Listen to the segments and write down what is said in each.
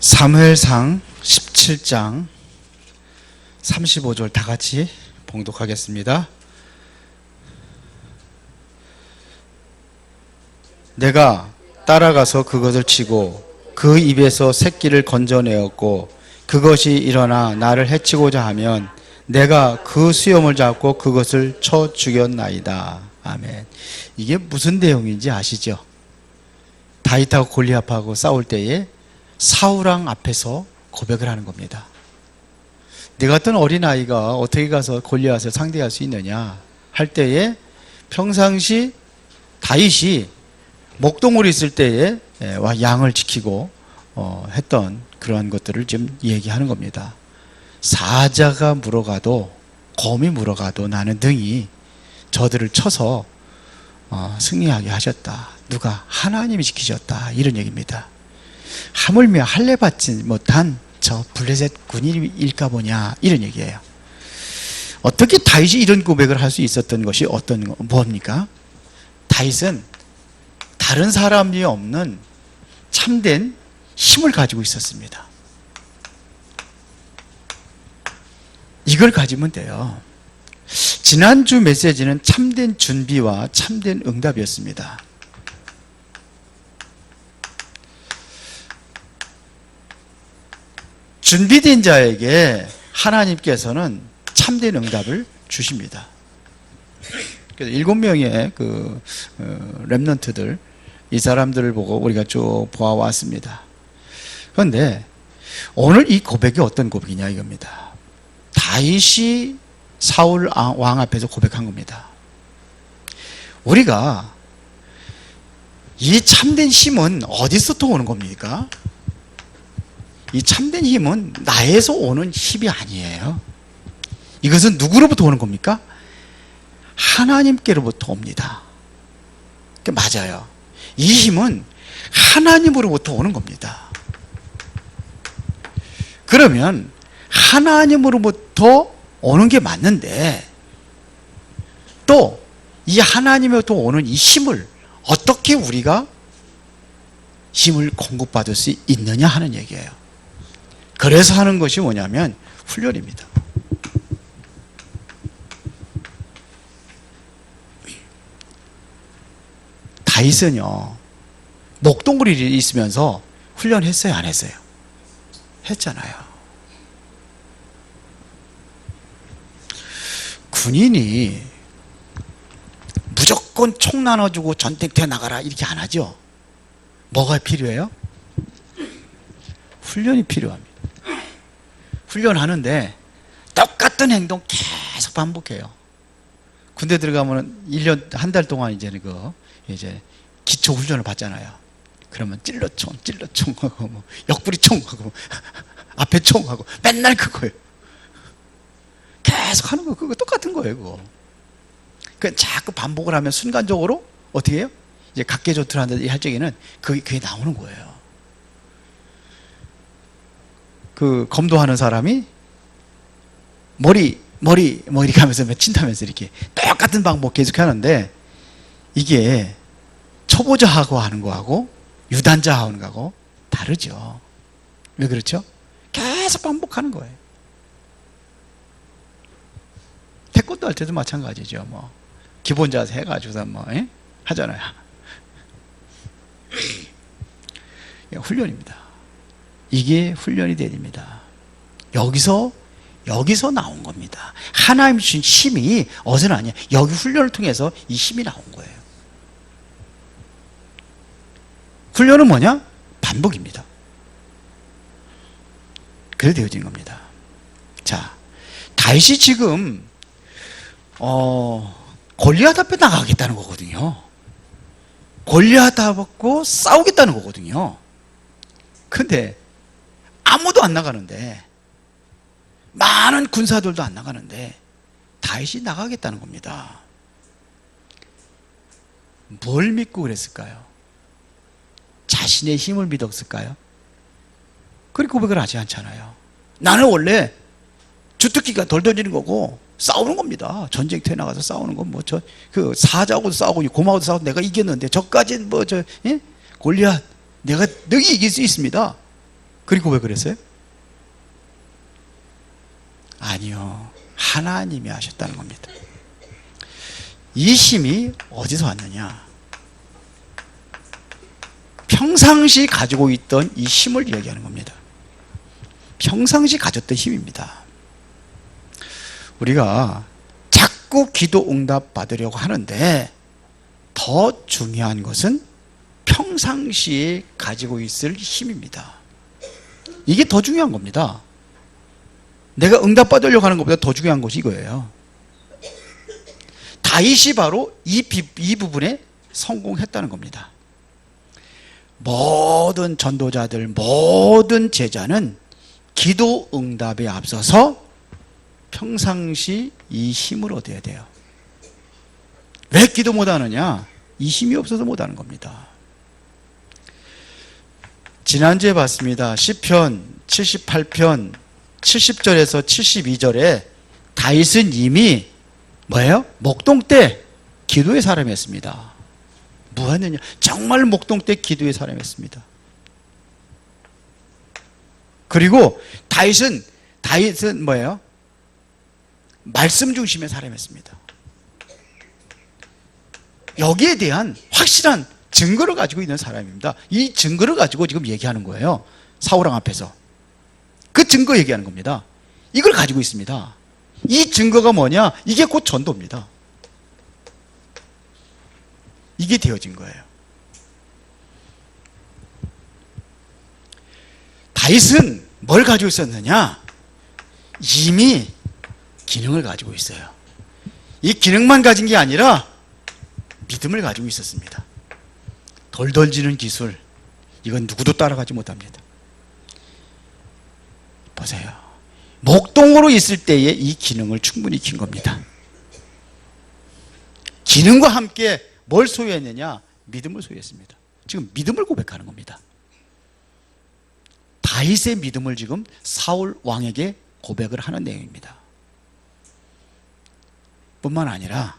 사무엘상 17장 35절 다 같이 봉독하겠습니다. 내가 따라가서 그것을 치고 그 입에서 새끼를 건져내었고 그것이 일어나 나를 해치고자 하면 내가 그 수염을 잡고 그것을 쳐 죽였나이다. 아멘. 이게 무슨 내용인지 아시죠? 다윗하고 골리앗하고 싸울 때에 사울왕 앞에서 고백을 하는 겁니다. 네 같은 어린아이가 어떻게 가서 골리앗을 상대할 수 있느냐 할 때에 평상시 다윗이 목동으로 있을 때에 양을 지키고 했던 그러한 것들을 지금 얘기하는 겁니다. 사자가 물어가도 곰이 물어가도 나는 등이 저들을 쳐서 승리하게 하셨다. 누가? 하나님이 지키셨다. 이런 얘기입니다. 하물며 할례 받지 못한 저 블레셋 군인일까 보냐 이런 얘기예요. 어떻게 다윗이 이런 고백을 할 수 있었던 것이 뭡니까? 다윗은 다른 사람이 없는 참된 힘을 가지고 있었습니다. 이걸 가지면 돼요. 지난주 메시지는 참된 준비와 참된 응답이었습니다. 준비된 자에게 하나님께서는 참된 응답을 주십니다. 그래서 7명의 렘넌트들, 이 사람들을 보고 우리가 쭉 보아왔습니다. 그런데 오늘 이 고백이 어떤 고백이냐 이겁니다. 다윗이 사울 왕 앞에서 고백한 겁니다. 우리가 이 참된 힘은 어디서부터 오는 겁니까? 이 참된 힘은 나에서 오는 힘이 아니에요. 이것은 누구로부터 오는 겁니까? 하나님께로부터 옵니다. 맞아요. 이 힘은 하나님으로부터 오는 겁니다. 그러면 하나님으로부터 오는 게 맞는데 또 이 하나님으로부터 오는 이 힘을 어떻게 우리가 힘을 공급받을 수 있느냐 하는 얘기예요. 그래서 하는 것이 뭐냐면 훈련입니다. 다윗은요 목동굴이 있으면서 훈련했어요 안 했어요? 했잖아요. 군인이 무조건 총 나눠주고 전쟁터에 나가라 이렇게 안 하죠. 뭐가 필요해요? 훈련이 필요합니다. 훈련하는데 똑같은 행동 계속 반복해요. 군대 들어가면 1년 한 달 동안 이제 기초 훈련을 받잖아요. 그러면 찔러총 하고 뭐 옆구리총 하고 앞에 총 하고 맨날 그거예요. 계속 하는 거 그거 똑같은 거예요. 그거. 그 자꾸 반복을 하면 순간적으로 어떻게 해요? 이제 각계조틀한다 할 적에는 그게 나오는 거예요. 그 검도하는 사람이 머리 가면서 친타면서 이렇게 똑같은 방법 계속 하는데 이게 초보자하고 하는 거하고 유단자하고 하는 거하고 다르죠. 왜 그렇죠? 계속 반복하는 거예요. 태권도 할 때도 마찬가지죠. 뭐 기본 자세 해가지고서 하잖아요. 훈련입니다. 이게 훈련이 됩니다. 여기서 나온 겁니다. 하나님이 주신 힘이 어디서 나냐? 여기 훈련을 통해서 이 힘이 나온 거예요. 훈련은 뭐냐? 반복입니다. 그래 되어진 겁니다. 자, 다윗이 지금 골리앗 앞에 나가겠다는 거거든요. 골리앗 앞고 싸우겠다는 거거든요. 근데 아무도 안 나가는데 많은 군사들도 안 나가는데 다윗이 나가겠다는 겁니다. 뭘 믿고 그랬을까요? 자신의 힘을 믿었을까요? 그렇게 고백을 하지 않잖아요. 나는 원래 주특기가 덜 던지는 거고 싸우는 겁니다. 전쟁터에 나가서 싸우는 건 그 사자하고도 싸우고 곰하고도 싸우고 내가 이겼는데 저까지는 골리앗 내가 능히 이길 수 있습니다. 그리고 왜 그랬어요? 아니요. 하나님이 하셨다는 겁니다. 이 힘이 어디서 왔느냐? 평상시 가지고 있던 이 힘을 이야기하는 겁니다. 평상시 가졌던 힘입니다. 우리가 자꾸 기도 응답 받으려고 하는데 더 중요한 것은 평상시에 가지고 있을 힘입니다. 이게 더 중요한 겁니다. 내가 응답 받으려고 하는 것보다 더 중요한 것이 이거예요. 다윗이 바로 이 부분에 성공했다는 겁니다. 모든 전도자들, 모든 제자는 기도 응답에 앞서서 평상시 이 힘을 얻어야 돼요. 왜 기도 못하느냐? 이 힘이 없어서 못하는 겁니다. 지난주에 봤습니다. 시편 78편 70절에서 72절에 다윗은 이미 뭐예요? 목동 때 기도의 사람이었습니다. 뭐 했느냐? 정말 목동 때 기도의 사람이었습니다. 그리고 다윗은 뭐예요? 말씀 중심의 사람이었습니다. 여기에 대한 확실한 증거를 가지고 있는 사람입니다. 이 증거를 가지고 지금 얘기하는 거예요. 사울왕 앞에서. 그 증거 얘기하는 겁니다. 이걸 가지고 있습니다. 이 증거가 뭐냐? 이게 곧 전도입니다. 이게 되어진 거예요. 다윗은 뭘 가지고 있었느냐? 이미 기능을 가지고 있어요. 이 기능만 가진 게 아니라 믿음을 가지고 있었습니다. 돌 던지는 기술, 이건 누구도 따라가지 못합니다. 보세요. 목동으로 있을 때에 이 기능을 충분히 익힌 겁니다. 기능과 함께 뭘 소유했느냐? 믿음을 소유했습니다. 지금 믿음을 고백하는 겁니다. 다윗의 믿음을 지금 사울 왕에게 고백을 하는 내용입니다. 뿐만 아니라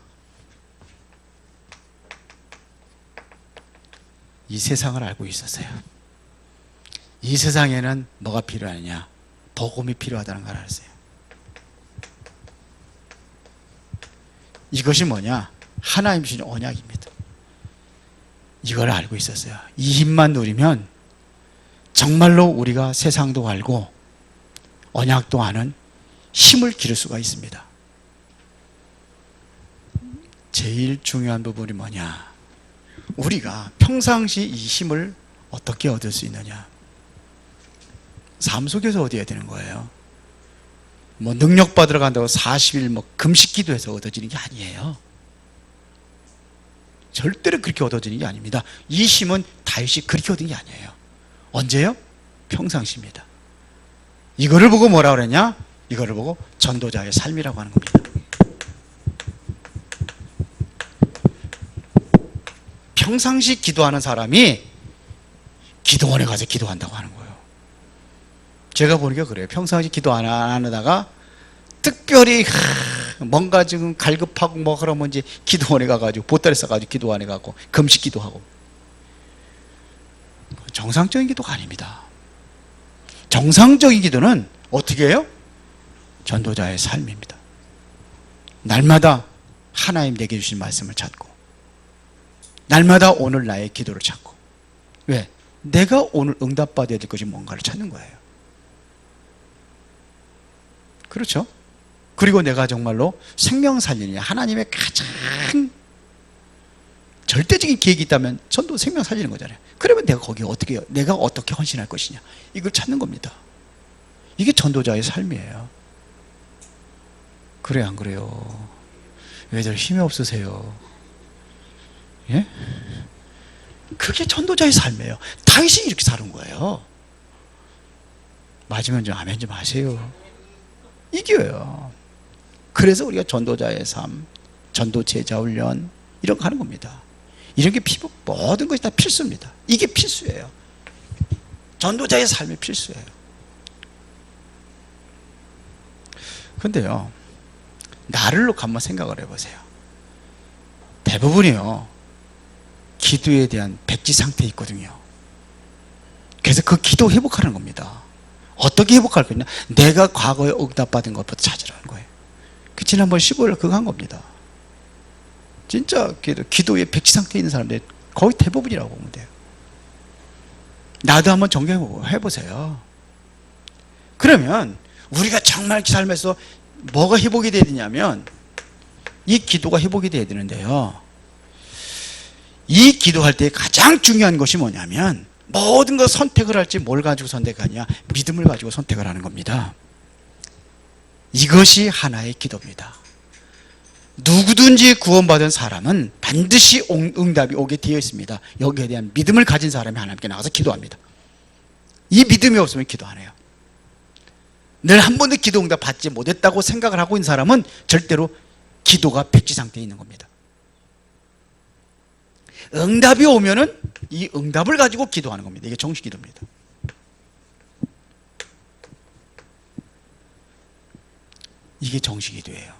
이 세상을 알고 있었어요. 이 세상에는 뭐가 필요하느냐? 복음이 필요하다는 걸 알았어요. 이것이 뭐냐? 하나님 주신 언약입니다. 이걸 알고 있었어요. 이 힘만 누리면 정말로 우리가 세상도 알고 언약도 아는 힘을 기를 수가 있습니다. 제일 중요한 부분이 뭐냐? 우리가 평상시 이 힘을 어떻게 얻을 수 있느냐? 삶 속에서 얻어야 되는 거예요. 뭐 능력 받으러 간다고 40일 뭐 금식 기도해서 얻어지는 게 아니에요. 절대로 그렇게 얻어지는 게 아닙니다. 이 힘은 다윗이 그렇게 얻은 게 아니에요. 언제요? 평상시입니다. 이거를 보고 뭐라 그랬냐? 이거를 보고 전도자의 삶이라고 하는 겁니다. 평상시 기도하는 사람이 기도원에 가서 기도한다고 하는 거예요. 제가 보니까 그래요. 평상시 기도 안 하다가 특별히 뭔가 지금 갈급하고 뭐 그러면 이제 기도원에 가가지고 보따리 싸가지고 기도원에 가고 금식 기도하고. 정상적인 기도가 아닙니다. 정상적인 기도는 어떻게 해요? 전도자의 삶입니다. 날마다 하나님 내게 주신 말씀을 찾고, 날마다 오늘 나의 기도를 찾고. 왜? 내가 오늘 응답받아야 될 것이 뭔가를 찾는 거예요. 그렇죠? 그리고 내가 정말로 생명 살리느냐, 하나님의 가장 절대적인 계획이 있다면 전도 생명 살리는 거잖아요. 그러면 내가 거기에 어떻게, 내가 어떻게 헌신할 것이냐, 이걸 찾는 겁니다. 이게 전도자의 삶이에요. 그래, 안 그래요? 왜들 힘이 없으세요? 예? 그게 전도자의 삶이에요. 다윗이 이렇게 사는 거예요. 맞으면 좀 아멘 좀 하세요. 이겨요. 그래서 우리가 전도자의 삶, 전도 제자 훈련 이런 거 하는 겁니다. 이런 게 모든 것이 다 필수입니다. 이게 필수예요. 전도자의 삶이 필수예요. 근데요, 나를 놓고 한번 생각을 해보세요. 대부분이요, 기도에 대한 백지 상태에 있거든요. 그래서 그래서 그 기도 회복하는 겁니다. 어떻게 회복할 거냐? 내가 과거에 응답받은 것부터 찾으라는 거예요. 그 지난번 15일 그거 한 겁니다. 진짜 기도에 백지 상태에 있는 사람들 거의 대부분이라고 보면 돼요. 나도 한번 정경해보세요. 그러면 우리가 정말 삶에서 뭐가 회복이 돼야 되냐면 이 기도가 회복이 돼야 되는데요. 이 기도할 때 가장 중요한 것이 뭐냐면 모든 걸 선택을 할지 뭘 가지고 선택하냐? 믿음을 가지고 선택을 하는 겁니다. 이것이 하나의 기도입니다. 누구든지 구원받은 사람은 반드시 응답이 오게 되어 있습니다. 여기에 대한 믿음을 가진 사람이 하나님께 나가서 기도합니다. 이 믿음이 없으면 기도 안 해요. 늘 한 번도 기도 응답 받지 못했다고 생각을 하고 있는 사람은 절대로 기도가 백지 상태에 있는 겁니다. 응답이 오면은 이 응답을 가지고 기도하는 겁니다. 이게 정식 기도입니다. 이게 정식 기도예요.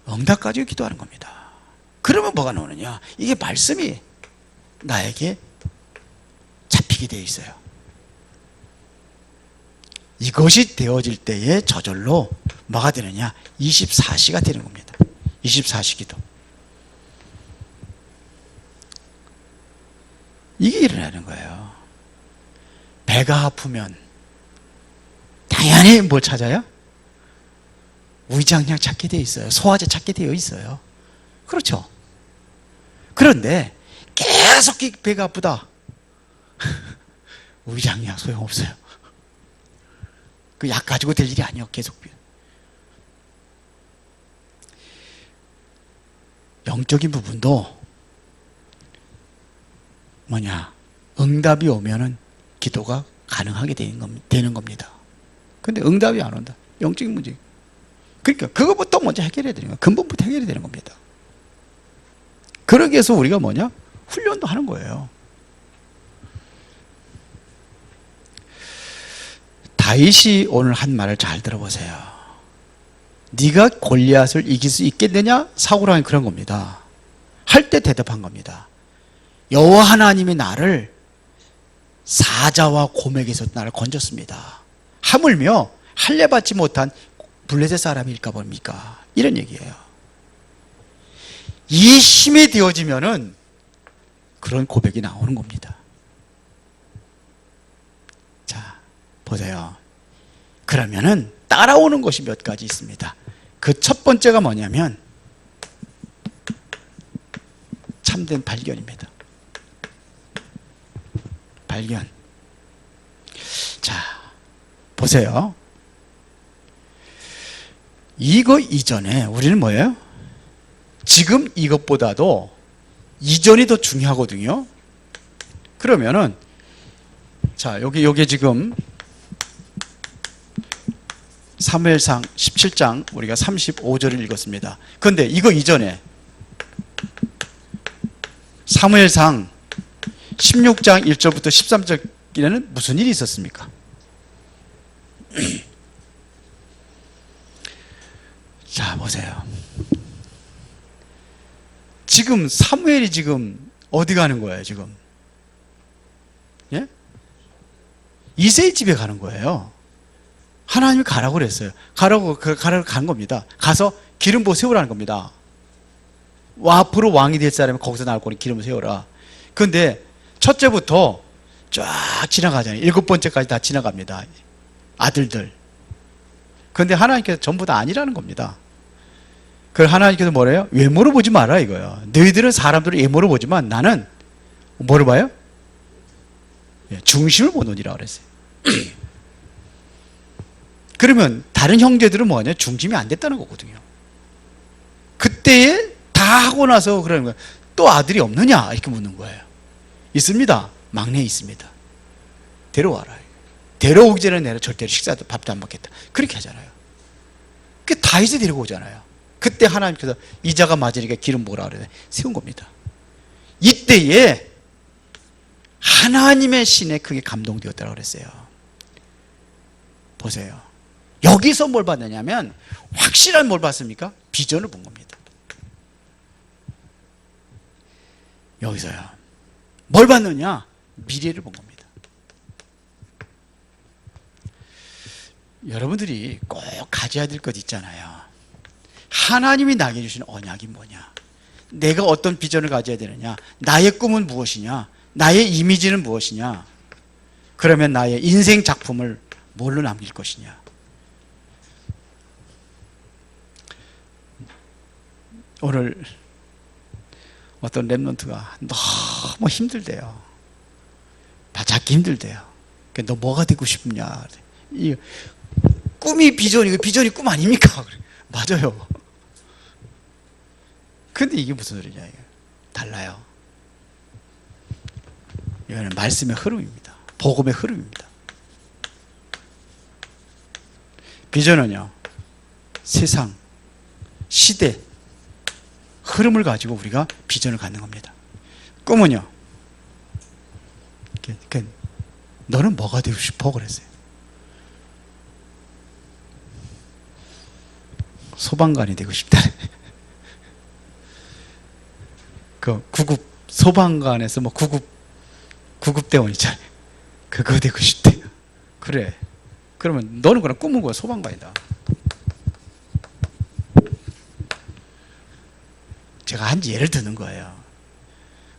응답 가지고 기도하는 겁니다. 그러면 뭐가 나오느냐? 이게 말씀이 나에게 잡히게 되어 있어요. 이것이 되어질 때에 저절로 뭐가 되느냐? 24시가 되는 겁니다. 24시 기도. 이게 일어나는 거예요. 배가 아프면 당연히 뭘 찾아요? 위장약 찾게 되어 있어요. 소화제 찾게 되어 있어요. 그렇죠? 그런데 계속 배가 아프다. 위장약 소용없어요. 그 약 가지고 될 일이 아니에요. 계속. 영적인 부분도 뭐냐? 응답이 오면은 기도가 가능하게 되는 겁니다. 근데 응답이 안 온다. 영적인 문제. 그러니까 그것부터 먼저 해결해야 되는 거예요. 근본부터 해결해야 되는 겁니다. 그러기 위해서 우리가 뭐냐? 훈련도 하는 거예요. 다윗이 오늘 한 말을 잘 들어보세요. 네가 골리앗을 이길 수 있겠느냐? 사울왕이 그런 겁니다. 할 때 대답한 겁니다. 여호와 하나님이 나를 사자와 곰에게서 나를 건졌습니다. 하물며 할례 받지 못한 블레셋 사람일까 봅니까? 이런 얘기예요. 이 힘이 되어지면은 그런 고백이 나오는 겁니다. 자, 보세요. 그러면은 따라오는 것이 몇 가지 있습니다. 그 첫 번째가 뭐냐면 참된 발견입니다. 발견. 자, 보세요. 이거 이전에 우리는 뭐예요? 지금 이것보다도 이전이 더 중요하거든요. 그러면은 자, 여기 지금 사무엘상 17장 우리가 35절을 읽었습니다. 그런데 이거 이전에 사무엘상 16장 1절부터 13절에는 무슨 일이 있었습니까? 자, 보세요. 지금 사무엘이 지금 어디 가는 거예요, 지금? 예? 이새의 집에 가는 거예요. 하나님이 가라고 그랬어요. 가라고 간 겁니다. 가서 기름 부어 세우라는 겁니다. 앞으로 왕이 될 사람이 거기서 나올 거니 기름을 세워라. 그런데 첫째부터 쫙 지나가잖아요. 7번째까지 다 지나갑니다. 아들들. 그런데 하나님께서 전부 다 아니라는 겁니다. 그걸 하나님께서 뭐래요? 외모로 보지 마라 이거예요. 너희들은 사람들을 외모로 보지만 나는 뭐를 봐요? 중심을 보느니라 그랬어요. 그러면 다른 형제들은 뭐냐? 중심이 안 됐다는 거거든요. 그때에 다 하고 나서 그러는 거예요. 또 아들이 없느냐? 이렇게 묻는 거예요. 있습니다. 막내 있습니다. 데려와라. 데려오기 전에 내가 절대로 식사도 밥도 안 먹겠다. 그렇게 하잖아요. 그 다윗을 데리고 오잖아요. 그때 하나님께서 이자가 맞으니까 기름 부으라 그래 세운 겁니다. 이때에 하나님의 신에 크게 감동되었다고 그랬어요. 보세요. 여기서 뭘 받느냐면 확실한 뭘 받습니까? 비전을 본 겁니다. 여기서요. 뭘 봤느냐? 미래를 본 겁니다. 여러분들이 꼭 가져야 될 것 있잖아요. 하나님이 나에게 주신 언약이 뭐냐? 내가 어떤 비전을 가져야 되느냐? 나의 꿈은 무엇이냐? 나의 이미지는 무엇이냐? 그러면 나의 인생 작품을 뭘로 남길 것이냐? 오늘 어떤 랩런트가 너무 힘들대요. 찾기 힘들대요. 너 뭐가 되고 싶냐? 이 꿈이 비전이고 비전이 꿈 아닙니까? 맞아요. 근데 이게 무슨 소리냐? 달라요. 이거는 말씀의 흐름입니다. 복음의 흐름입니다. 비전은요, 세상, 시대, 흐름을 가지고 우리가 비전을 갖는 겁니다. 꿈은요, 너는 뭐가 되고 싶어? 그랬어요. 소방관이 되고 싶다. 그 구급 소방관에서 뭐 구급대원 있잖아요. 그거 되고 싶대요. 그래. 그러면 너는 그냥 꿈은 거야. 소방관이다. 제가 한 예를 드는 거예요.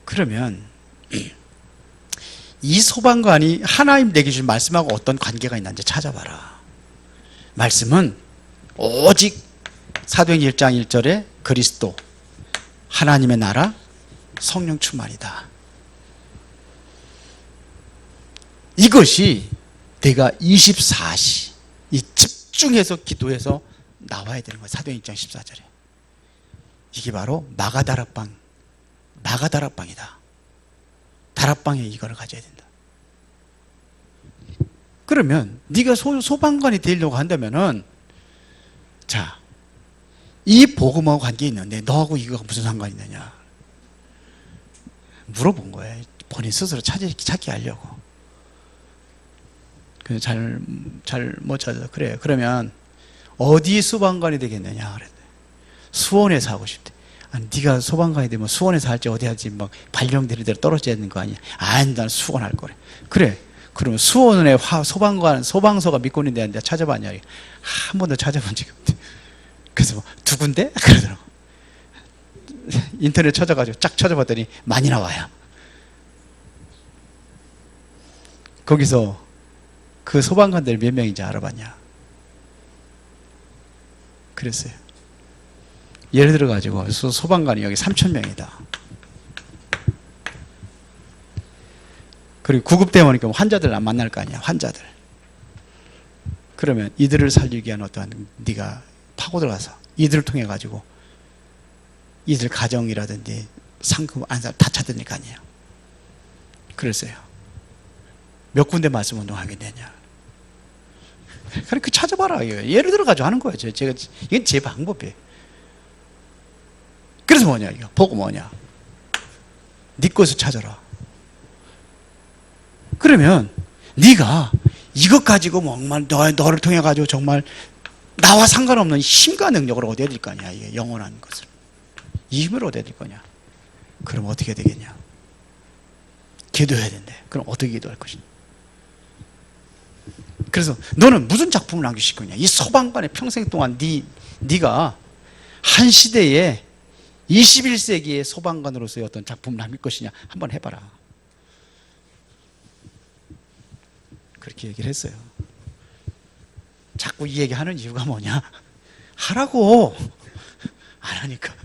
그러면 이 소방관이 하나님 내게 주신 말씀하고 어떤 관계가 있는지 찾아봐라. 말씀은 오직 사도행전 1장 1절에 그리스도, 하나님의 나라, 성령 충만이다. 이것이 내가 24시 이 집중해서 기도해서 나와야 되는 거예요. 사도행전 1장 14절에. 이게 바로 마가다락방이다. 다락방에 이거를 가져야 된다. 그러면 네가 소방관이 되려고 한다면은, 자, 이 복음하고 관계 있는데 너하고 이거가 무슨 상관이 있느냐 물어본 거예요. 본인 스스로 찾기 하려고. 그래서 잘 못 찾아서, 그래, 그러면 어디 소방관이 되겠느냐 그랬대. 수원에서 하고 싶대. 아니, 네가 소방관이 되면 수원에서 할지 어디 할지 막 발령되는 대로 떨어져야 되는 거 아니야? 아니, 난 수원 할 거래. 그래. 그러면 수원에 소방서가 몇 군데 되는데 찾아봤냐? 한 번도 찾아본 적이 없대. 그래서 뭐, 두 군데? 그러더라고. 인터넷 찾아가지고 쫙 찾아봤더니 많이 나와요. 거기서 그 소방관들 몇 명인지 알아봤냐? 그랬어요. 예를 들어가지고 소방관이 여기 3,000명이다. 그리고 구급대원이니까 환자들 안 만날 거 아니야. 환자들. 그러면 이들을 살리기 위한 어떠한 네가 파고 들어가서 이들을 통해 가지고 이들 가정이라든지 상급 안산 다 찾아낼 거 아니에요. 그랬어요. 몇 군데 말씀 운동하겠느냐. 그러니까 찾아봐라. 예를 들어 가지고 하는 거예요. 이건 제 방법이에요. 그래서 뭐냐, 이거 보고 뭐냐, 네 것을 찾아라. 그러면 네가 이것 가지고 정말 너를 통해 가지고 정말 나와 상관없는 힘과 능력을 얻어야 될 거 아니야. 이게 영원한 것을, 이 힘을 얻어야 될 거냐. 그럼 어떻게 되겠냐? 기도해야 된대. 그럼 어떻게 기도할 것이냐? 그래서 너는 무슨 작품을 남기실 거냐? 이 소방관의 평생 동안 네가 한 시대에 21세기의 소방관으로서의 어떤 작품을 남길 것이냐? 한번 해봐라. 그렇게 얘기를 했어요. 자꾸 이 얘기하는 이유가 뭐냐? 하라고. 안 하니까.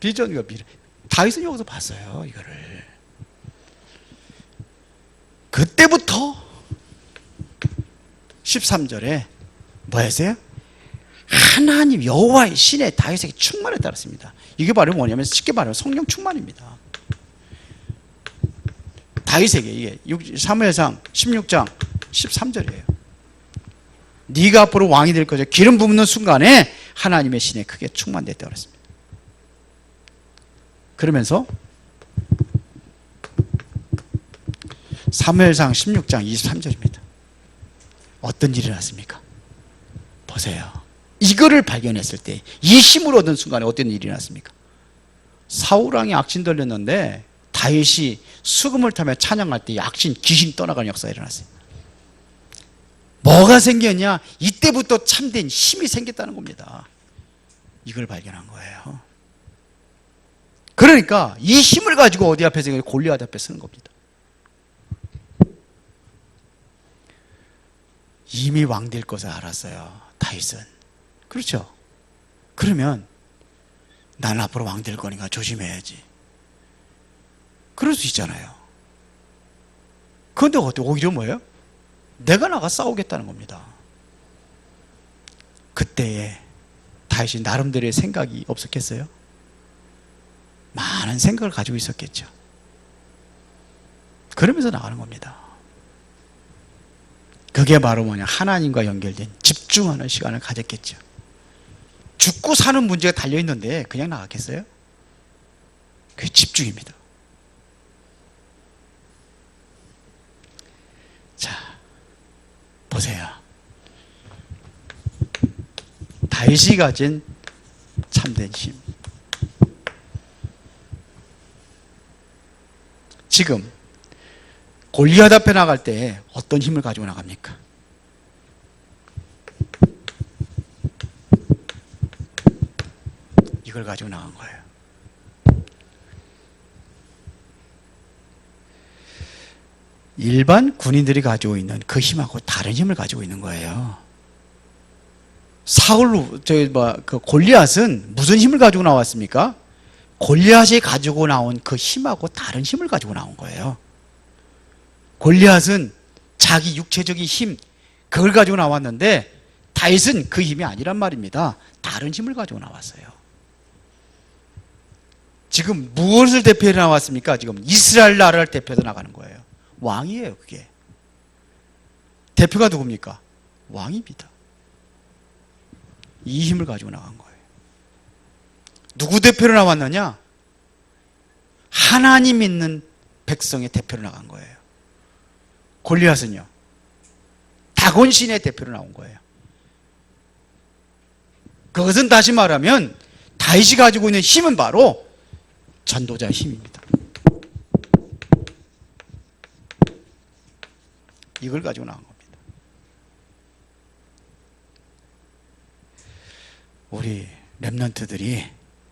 비전과 미래. 다윗은 여기서 봤어요, 이거를. 그때부터 13절에 뭐 했어요? 하나님 여호와의 신의 다윗에게 충만에 따랐습니다. 이게 바로 뭐냐면 쉽게 말하면 성령 충만입니다. 다윗에게 이게 사무엘상 16장 13절이에요. 네가 앞으로 왕이 될 것이야. 기름 붓는 순간에 하나님의 신에 크게 충만됐다고 그랬습니다. 그러면서 사무엘상 16장 23절입니다. 어떤 일이 났습니까? 보세요. 이거를 발견했을 때, 이 힘을 얻은 순간에 어떤 일이 났습니까? 사울 왕이 악신 들렸는데 다윗이 수금을 타며 찬양할 때 악신 귀신이 떠나가는 역사가 일어났어요. 뭐가 생겼냐? 이때부터 참된 힘이 생겼다는 겁니다. 이걸 발견한 거예요. 그러니까 이 힘을 가지고 어디 앞에 쓰는 거예요? 골리앗 앞에 쓰는 겁니다. 이미 왕 될 것을 알았어요, 다윗은. 그렇죠? 그러면 나는 앞으로 왕 될 거니까 조심해야지. 그럴 수 있잖아요. 그런데 오히려 뭐예요? 내가 나가 싸우겠다는 겁니다. 그때에 다윗이 나름대로의 생각이 없었겠어요? 많은 생각을 가지고 있었겠죠. 그러면서 나가는 겁니다. 그게 바로 뭐냐? 하나님과 연결된 집중하는 시간을 가졌겠죠. 죽고 사는 문제가 달려있는데 그냥 나갔겠어요? 그게 집중입니다. 자, 보세요. 다윗이 가진 참된 힘. 지금 골리앗 앞에 나갈 때 어떤 힘을 가지고 나갑니까? 이걸 가지고 나간 거예요. 일반 군인들이 가지고 있는 그 힘하고 다른 힘을 가지고 있는 거예요. 그 골리앗은 무슨 힘을 가지고 나왔습니까? 골리앗이 가지고 나온 그 힘하고 다른 힘을 가지고 나온 거예요. 골리앗은 자기 육체적인 힘, 그걸 가지고 나왔는데 다윗은 그 힘이 아니란 말입니다. 다른 힘을 가지고 나왔어요. 지금 무엇을 대표해 나왔습니까? 지금 이스라엘 나라를 대표해서 나가는 거예요. 왕이에요, 그게. 대표가 누굽니까? 왕입니다. 이 힘을 가지고 나간 거예요. 누구 대표로 나왔느냐? 하나님 믿는 백성의 대표로 나간 거예요. 골리앗은요, 다곤신의 대표로 나온 거예요. 그것은 다시 말하면 다윗이 가지고 있는 힘은 바로 전도자의 힘입니다. 이걸 가지고 나온 겁니다. 우리 렘넌트들이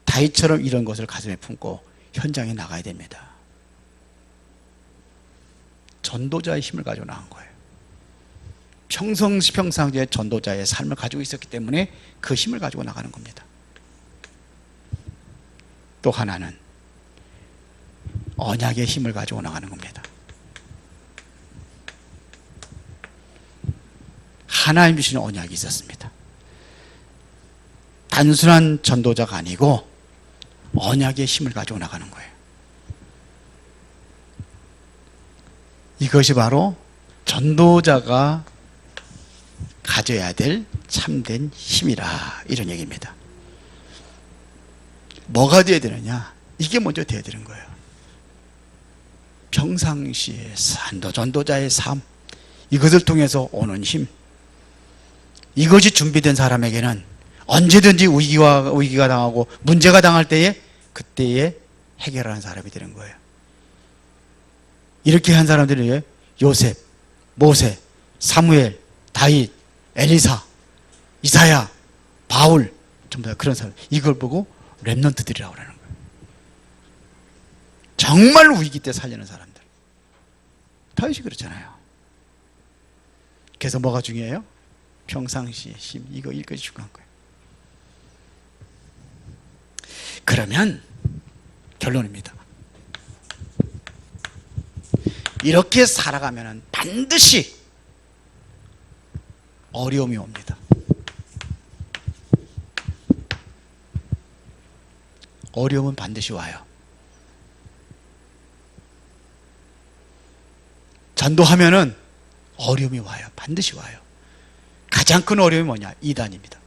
다윗처럼 이런 것을 가슴에 품고 현장에 나가야 됩니다. 전도자의 힘을 가지고 나온 거예요. 평상시에 전도자의 삶을 가지고 있었기 때문에 그 힘을 가지고 나가는 겁니다. 또 하나는 언약의 힘을 가지고 나가는 겁니다. 하나님 주시는 언약이 있었습니다. 단순한 전도자가 아니고 언약의 힘을 가지고 나가는 거예요. 이것이 바로 전도자가 가져야 될 참된 힘이라, 이런 얘기입니다. 뭐가 되어야 되느냐? 이게 먼저 되어야 되는 거예요. 평상시의 전도자의 삶, 이것을 통해서 오는 힘, 이것이 준비된 사람에게는 언제든지 위기가 당하고 문제가 당할 때에 그때에 해결하는 사람이 되는 거예요. 이렇게 한 사람들이 요셉, 모세, 사무엘, 다윗, 엘리사, 이사야, 바울, 전부 다 그런 사람. 이걸 보고 렘넌트들이라고 하는 거예요. 정말 위기 때 살리는 사람들. 다윗이 그렇잖아요. 그래서 뭐가 중요해요? 평상시의 힘, 이것이 중요한 거예요. 그러면 결론입니다. 이렇게 살아가면 반드시 어려움이 옵니다. 어려움은 반드시 와요. 전도하면은 어려움이 와요. 반드시 와요. 가장 큰 어려움이 뭐냐? 이단입니다.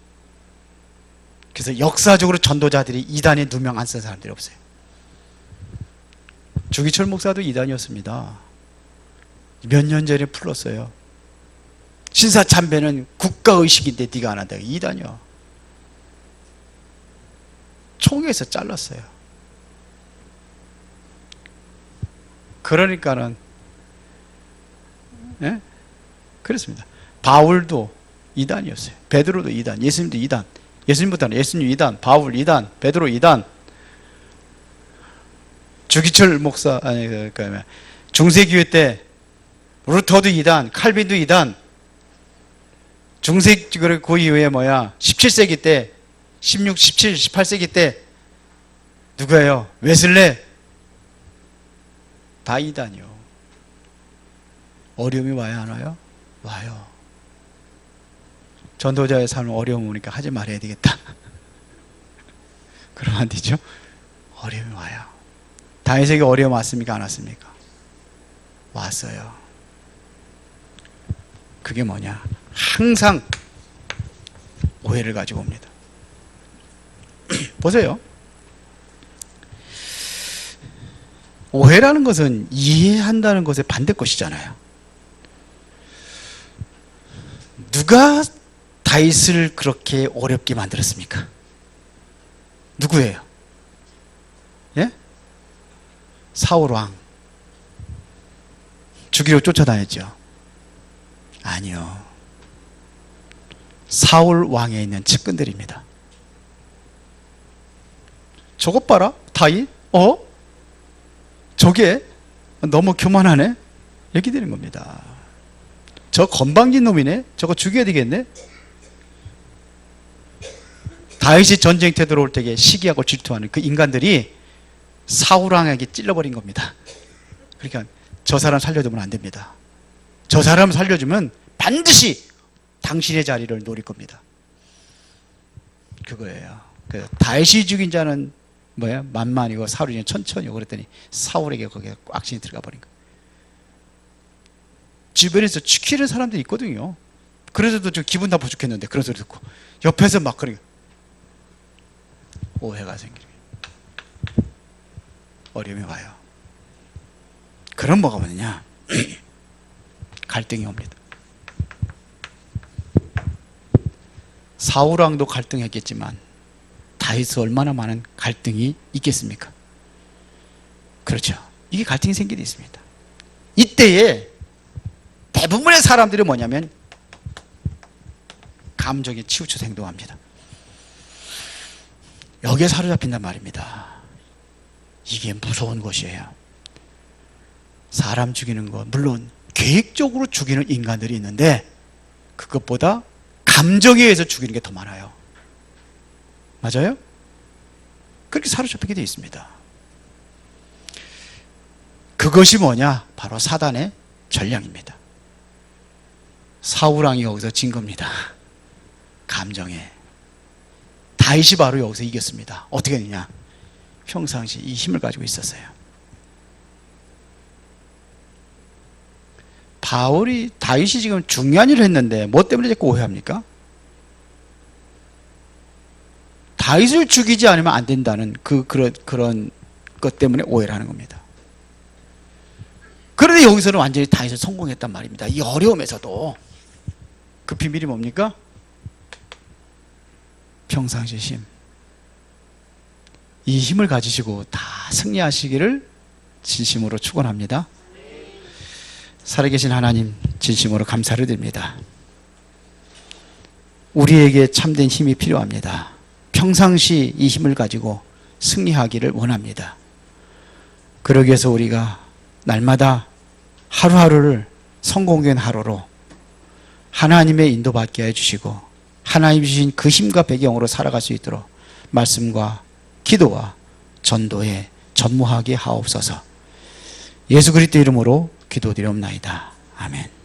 그래서 역사적으로 전도자들이 이단에 누명 안 쓴 사람들이 없어요. 주기철 목사도 이단이었습니다. 몇 년 전에 풀었어요. 신사참배는 국가의식인데 네가 안 한다. 이단이요. 총에서 잘랐어요. 그러니까는 예? 그렇습니다. 바울도 이단이었어요. 베드로도 이단, 예수님도 이단. 예수님보다는 예수님 이단, 바울 이단, 베드로 이단. 주기철 목사 아니 그러니까 중세교회 때 루터도 이단, 칼빈도 이단. 그 이후에 17세기 때 16, 17, 18세기 때 누구예요? 웨슬레. 다 이단이요. 어려움이 와야 하나요? 와요. 전도자의 삶은 어려움 오니까 하지 말아야 되겠다. 그러면 안 되죠? 어려움이 와요. 다윗에게 어려움 왔습니까? 안 왔습니까? 왔어요. 그게 뭐냐? 항상 오해를 가지고 옵니다. 보세요. 오해라는 것은 이해한다는 것의 반대 것이잖아요. 누가 다윗을 그렇게 어렵게 만들었습니까? 누구예요? 예? 사울 왕. 죽이려 쫓아다녔죠. 아니요. 사울 왕에 있는 측근들입니다. 저것 봐라, 다윗. 저게 너무 교만하네? 이렇게 되는 겁니다. 저 건방진 놈이네? 저거 죽여야 되겠네? 다윗이 전쟁터에 들어올 때에 시기하고 질투하는 그 인간들이 사울왕에게 찔러버린 겁니다. 그러니까 저 사람 살려주면 안 됩니다. 저 사람 살려주면 반드시 당신의 자리를 노릴 겁니다. 그거예요. 다윗이 죽인 자는 만만이고 사울이 천천히고 그랬더니 사울에게 거기에 악신이 들어가 버린 거예요. 주변에서 지키는 사람들이 있거든요. 그래서도 좀 기분 나빠 죽겠는데 그런 소리 듣고 옆에서 막 그러니까 오해가 생기는 거예요. 어려움이 와요. 그럼 뭐가 오느냐? 갈등이 옵니다. 사울왕도 갈등했겠지만 다윗은 얼마나 많은 갈등이 있겠습니까? 그렇죠. 이게 갈등이 생기게 있습니다. 이때에 대부분의 사람들이 뭐냐면 감정에 치우쳐서 행동합니다. 여기에 사로잡힌단 말입니다. 이게 무서운 것이에요. 사람 죽이는 것, 물론 계획적으로 죽이는 인간들이 있는데 그것보다 감정에 의해서 죽이는 게 더 많아요. 맞아요? 그렇게 사로잡히게 되어 있습니다. 그것이 뭐냐? 바로 사단의 전략입니다. 사울왕이 여기서 진 겁니다. 감정에. 다윗이 바로 여기서 이겼습니다. 어떻게 했느냐? 평상시 이 힘을 가지고 있었어요. 다윗이 지금 중요한 일을 했는데 뭐 때문에 자꾸 오해합니까? 다윗을 죽이지 않으면 안 된다는 그런 것 때문에 오해를 하는 겁니다. 그런데 여기서는 완전히 다윗을 성공했단 말입니다. 이 어려움에서도. 그 비밀이 뭡니까? 평상시 힘. 이 힘을 가지시고 다 승리하시기를 진심으로 축원합니다. 살아계신 하나님 진심으로 감사를 드립니다. 우리에게 참된 힘이 필요합니다. 평상시 이 힘을 가지고 승리하기를 원합니다. 그러기 위해서 우리가 날마다 하루하루를 성공된 하루로 하나님의 인도받게 해주시고 하나님 주신 그 힘과 배경으로 살아갈 수 있도록 말씀과 기도와 전도에 전무하게 하옵소서. 예수 그리스도 이름으로 기도드리옵나이다. 아멘.